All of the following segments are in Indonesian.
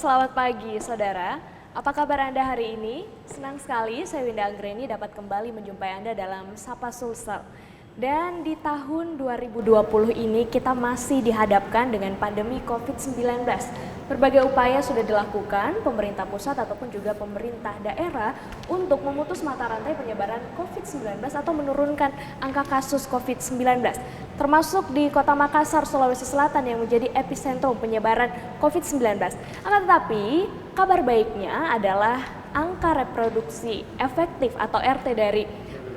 selamat pagi saudara. Apa kabar Anda hari ini? Senang sekali saya Winda Anggreni dapat kembali menjumpai Anda dalam Sapa Sulsel. Dan di tahun 2020 ini kita masih dihadapkan dengan pandemi COVID-19. Berbagai upaya sudah dilakukan pemerintah pusat ataupun juga pemerintah daerah untuk memutus mata rantai penyebaran COVID-19 atau menurunkan angka kasus COVID-19. Termasuk di Kota Makassar, Sulawesi Selatan yang menjadi epicentrum penyebaran COVID-19. Akan tetapi kabar baiknya adalah angka reproduksi efektif atau RT dari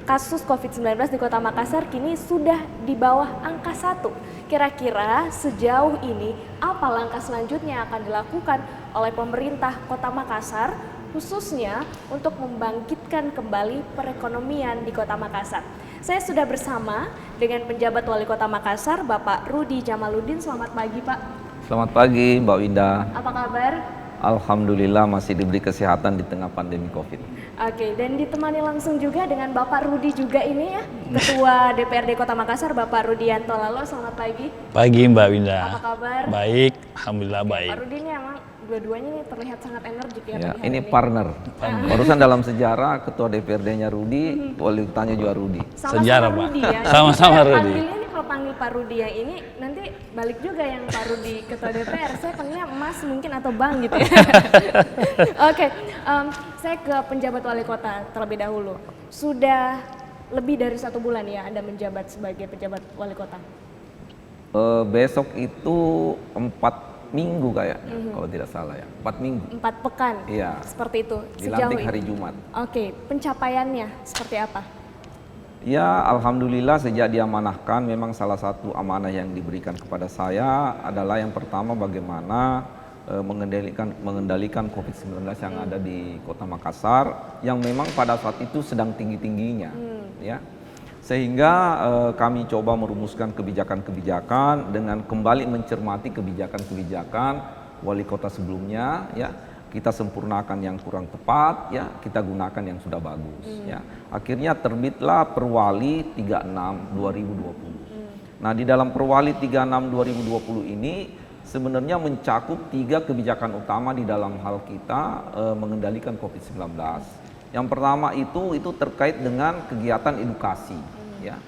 kasus COVID-19 di Kota Makassar kini sudah di bawah angka 1. Kira-kira sejauh ini apa langkah selanjutnya yang akan dilakukan oleh pemerintah Kota Makassar khususnya untuk membangkitkan kembali perekonomian di Kota Makassar. Saya sudah bersama dengan penjabat Wali Kota Makassar, Bapak Rudi Jamaluddin. Selamat pagi, Pak. Selamat pagi, Mbak Winda. Apa kabar? Alhamdulillah masih diberi kesehatan di tengah pandemi COVID. Oke, dan ditemani langsung juga dengan Bapak Rudi juga ini ya, Ketua DPRD Kota Makassar, Bapak Rudianto Lalo. Selamat pagi. Pagi Mbak Winda. Apa kabar? Baik, Alhamdulillah baik. Pak Rudi ini emang dua-duanya nih terlihat sangat energik ya. Ya, ini partner. Barusan dalam sejarah Ketua DPRD-nya Rudi, Wali Kotanya juga Rudi. Sejarah, Pak. Rudi ya. Sama-sama Rudi. Panggilnya nih kalau panggil Pak Rudi yang ini nanti balik juga yang Pak Rudi Ketua DPR. Saya panggilnya Mas mungkin atau Bang gitu ya. Oke, saya ke penjabat Wali Kota terlebih dahulu. Sudah lebih dari 1 bulan ya Anda menjabat sebagai penjabat Wali Kota? Besok itu 4 minggu kayaknya, kalau tidak salah ya. 4 minggu. 4 pekan? Iya. Seperti itu? Dilantik hari Jumat. Oke, pencapaiannya seperti apa? Ya, Alhamdulillah sejak diamanahkan memang salah satu amanah yang diberikan kepada saya adalah yang pertama bagaimana mengendalikan COVID-19 yang ada di Kota Makassar yang memang pada saat itu sedang tinggi-tingginya, ya. Sehingga kami coba merumuskan kebijakan-kebijakan dengan kembali mencermati kebijakan-kebijakan wali kota sebelumnya, ya. Kita sempurnakan yang kurang tepat, ya, kita gunakan yang sudah bagus, ya. Akhirnya terbitlah Perwali 36 2020. Nah, di dalam Perwali 36 2020 ini sebenarnya mencakup 3 kebijakan utama di dalam hal kita mengendalikan COVID-19. Yang pertama itu terkait dengan kegiatan edukasi, ya.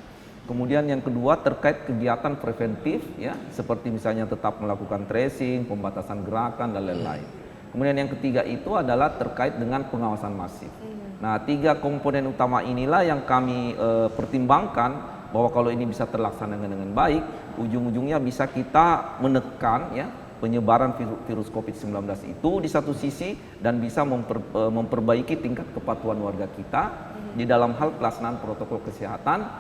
Kemudian yang kedua terkait kegiatan preventif, ya, seperti misalnya tetap melakukan tracing, pembatasan gerakan dan lain-lain. Kemudian yang ketiga itu adalah terkait dengan pengawasan masif. Nah, 3 komponen utama inilah yang kami pertimbangkan bahwa kalau ini bisa terlaksana dengan baik, ujung-ujungnya bisa kita menekan, ya, penyebaran virus COVID-19 itu di satu sisi dan bisa memperbaiki tingkat kepatuhan warga kita di dalam hal pelaksanaan protokol kesehatan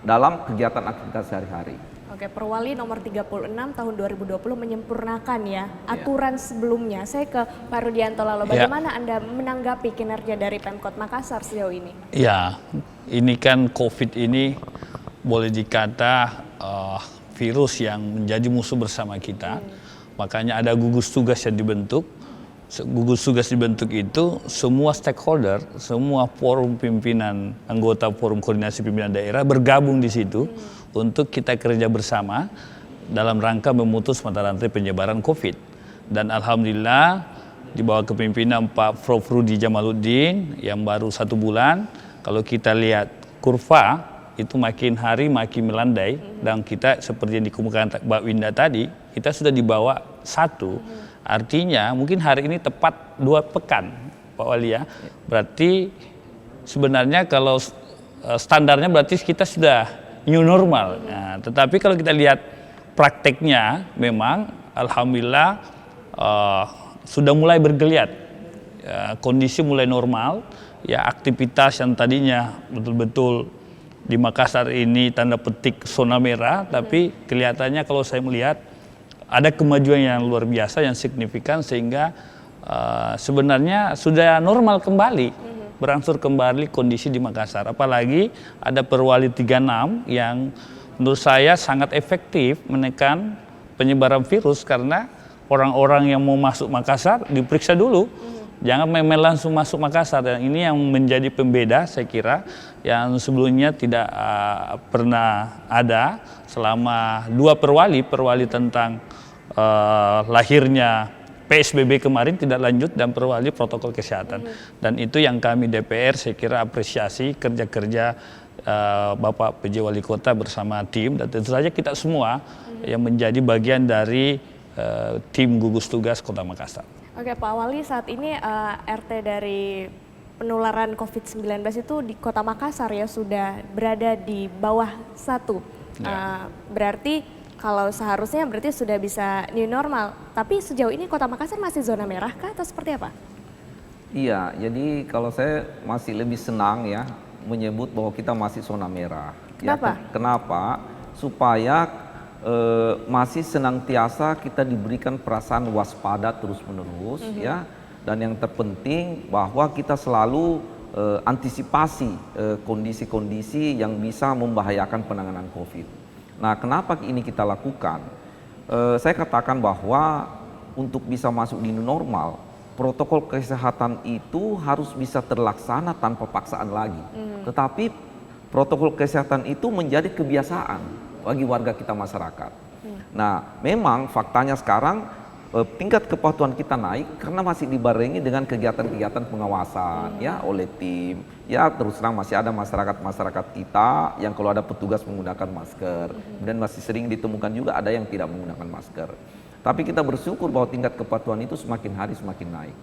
dalam kegiatan aktivitas sehari-hari. Oke, Perwali nomor 36 tahun 2020 menyempurnakan ya aturan sebelumnya. Saya ke Pak Rudianto Lalo, bagaimana Anda menanggapi kinerja dari Pemkot Makassar sejauh ini? Ya, ini kan COVID ini boleh dikata virus yang menjadi musuh bersama kita. Makanya ada gugus tugas yang dibentuk. Gugus tugas dibentuk itu semua stakeholder, semua forum pimpinan, anggota forum koordinasi pimpinan daerah bergabung di situ untuk kita kerja bersama dalam rangka memutus mata rantai penyebaran COVID. Dan Alhamdulillah di bawah kepemimpinan Pak Prof. Rudi Jamaluddin yang baru 1 bulan, kalau kita lihat kurva itu makin hari makin melandai dan kita seperti yang dikemukakan Mbak Winda tadi, kita sudah di bawah 1. Artinya mungkin hari ini tepat 2 pekan Pak Wali ya. Berarti sebenarnya kalau standarnya berarti kita sudah new normal. Nah, tetapi kalau kita lihat prakteknya memang Alhamdulillah sudah mulai bergeliat. Kondisi mulai normal. Ya, aktivitas yang tadinya betul-betul di Makassar ini tanda petik zona merah, tapi kelihatannya kalau saya melihat ada kemajuan yang luar biasa, yang signifikan sehingga sebenarnya sudah normal kembali, berangsur kembali kondisi di Makassar. Apalagi ada Perwali 36 yang menurut saya sangat efektif menekan penyebaran virus karena orang-orang yang mau masuk Makassar diperiksa dulu. Jangan main-main langsung masuk Makassar. Dan ini yang menjadi pembeda saya kira yang sebelumnya tidak pernah ada selama 2 perwali tentang lahirnya PSBB kemarin tidak lanjut dan perwali protokol kesehatan. Dan itu yang kami DPR saya kira apresiasi kerja-kerja Bapak PJ Wali Kota bersama tim, dan tentu saja kita semua yang menjadi bagian dari tim gugus tugas Kota Makassar. Oke Pak Wali, saat ini RT dari penularan COVID-19 itu di Kota Makassar ya sudah berada di bawah 1. Berarti kalau seharusnya berarti sudah bisa new normal. Tapi sejauh ini Kota Makassar masih zona merah kah atau seperti apa? Iya, jadi kalau saya masih lebih senang ya menyebut bahwa kita masih zona merah. Kenapa? Ya, kenapa? Supaya masih senantiasa kita diberikan perasaan waspada terus-menerus ya. Dan yang terpenting bahwa kita selalu antisipasi kondisi-kondisi yang bisa membahayakan penanganan COVID. Nah, kenapa ini kita lakukan? Saya katakan bahwa untuk bisa masuk di new normal, protokol kesehatan itu harus bisa terlaksana tanpa paksaan lagi. Tetapi protokol kesehatan itu menjadi kebiasaan bagi warga kita masyarakat. Nah, memang faktanya sekarang tingkat kepatuhan kita naik karena masih dibarengi dengan kegiatan-kegiatan pengawasan ya oleh tim. Ya terus terang masih ada masyarakat kita yang kalau ada petugas menggunakan masker. Kemudian masih sering ditemukan juga ada yang tidak menggunakan masker. Tapi kita bersyukur bahwa tingkat kepatuhan itu semakin hari semakin naik.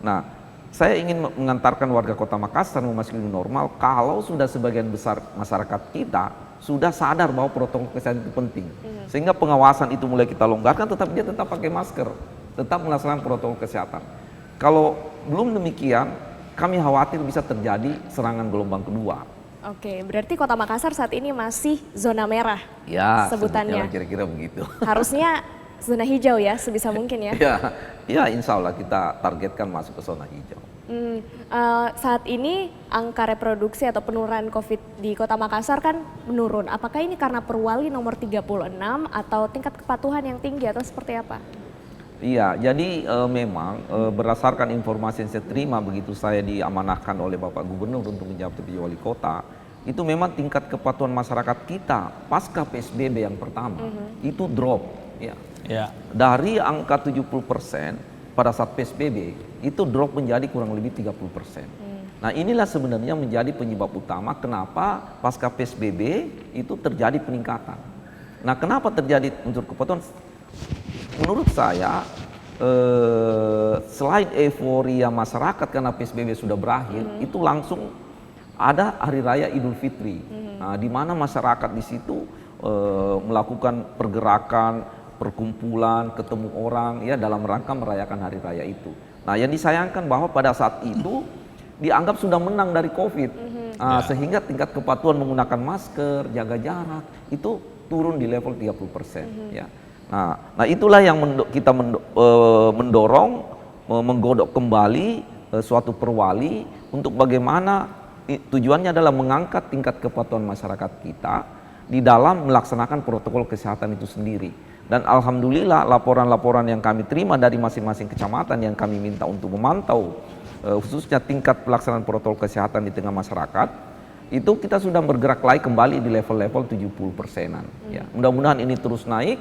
Nah, saya ingin mengantarkan warga Kota Makassar memasuki new normal kalau sudah sebagian besar masyarakat kita sudah sadar bahwa protokol kesehatan itu penting. Sehingga pengawasan itu mulai kita longgarkan, tetapi dia tetap pakai masker, tetap melaksanakan protokol kesehatan. Kalau belum demikian, kami khawatir bisa terjadi serangan gelombang kedua. Oke, berarti Kota Makassar saat ini masih zona merah Ya, sebutannya. Kira-kira begitu. Harusnya zona hijau ya, sebisa mungkin ya. Ya, insya Allah kita targetkan masuk ke zona hijau. Saat ini angka reproduksi atau penularan COVID di Kota Makassar kan menurun. Apakah ini karena perwali nomor 36 atau tingkat kepatuhan yang tinggi atau seperti apa? Iya, jadi memang berdasarkan informasi yang saya terima begitu saya diamanahkan oleh Bapak Gubernur untuk menjabat PJ Wali Kota, itu memang tingkat kepatuhan masyarakat kita pasca PSBB yang pertama itu drop ya. Dari angka 70% pada saat PSBB itu drop menjadi kurang lebih 30%. Nah, inilah sebenarnya menjadi penyebab utama kenapa pasca PSBB itu terjadi peningkatan. Nah, kenapa terjadi unsur kepatuhan? Menurut saya selain euforia masyarakat karena PSBB sudah berakhir, itu langsung ada Hari Raya Idul Fitri. Nah, di mana masyarakat di situ melakukan pergerakan, perkumpulan, ketemu orang ya dalam rangka merayakan hari raya itu. Nah, yang disayangkan bahwa pada saat itu dianggap sudah menang dari COVID, sehingga tingkat kepatuhan menggunakan masker, jaga jarak itu turun di level 30%. Ya. Nah itulah yang kita mendorong, menggodok kembali suatu perwali untuk bagaimana tujuannya adalah mengangkat tingkat kepatuhan masyarakat kita di dalam melaksanakan protokol kesehatan itu sendiri. Dan alhamdulillah laporan-laporan yang kami terima dari masing-masing kecamatan yang kami minta untuk memantau khususnya tingkat pelaksanaan protokol kesehatan di tengah masyarakat, itu kita sudah bergerak lagi kembali di level-level 70%-an. Ya. Mudah-mudahan ini terus naik.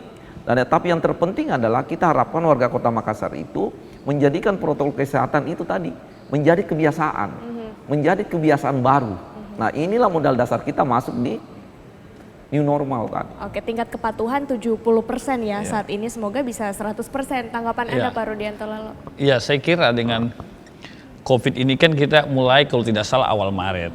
Dan tapi yang terpenting adalah kita harapkan warga Kota Makassar itu menjadikan protokol kesehatan itu tadi menjadi kebiasaan, menjadi kebiasaan baru. Nah, inilah modal dasar kita masuk di new normal kan. Oke, tingkat kepatuhan 70% ya saat ini, semoga bisa 100%. Tanggapan Anda Pak Rudianto Lalo? Iya, saya kira dengan COVID ini kan kita mulai kalau tidak salah awal Maret.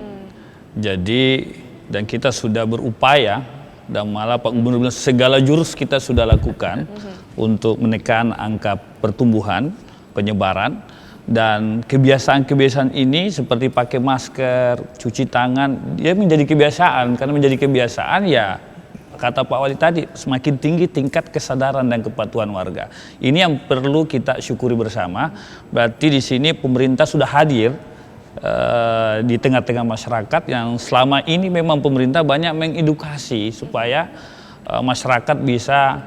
Jadi dan kita sudah berupaya dan malah Pak Gubernur bilang segala jurus kita sudah lakukan untuk menekan angka pertumbuhan, penyebaran. Dan kebiasaan-kebiasaan ini seperti pakai masker, cuci tangan, dia menjadi kebiasaan. Karena menjadi kebiasaan ya, kata Pak Wali tadi, semakin tinggi tingkat kesadaran dan kepatuhan warga. Ini yang perlu kita syukuri bersama. Berarti di sini pemerintah sudah hadir di tengah-tengah masyarakat yang selama ini memang pemerintah banyak mengedukasi supaya masyarakat bisa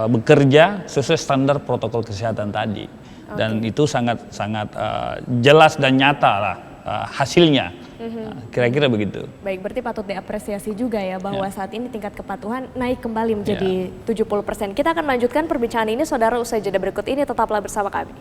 bekerja sesuai standar protokol kesehatan tadi. Dan itu sangat jelas dan nyata lah hasilnya. Nah, kira-kira begitu. Baik, berarti patut diapresiasi juga ya bahwa saat ini tingkat kepatuhan naik kembali menjadi 70%. Kita akan melanjutkan perbincangan ini, saudara, usai jeda berikut ini. Tetaplah bersama kami.